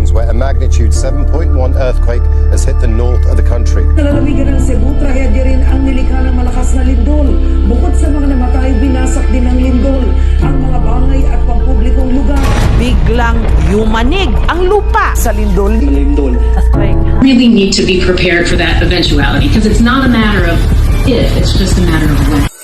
Philippines, where a magnitude 7.1 earthquake has hit the north of the country. Nalalamigan ng Cebu, trahedya rin ang nilikha ng malakas na lindol. Bukod sa mga namatay, binasak din ng lindol ang mga bangay at pampublikong lugar. Biglang yumanig ang lupa sa lindol. Really need to be prepared for that eventuality because it's not a matter of if, it's just a matter of when.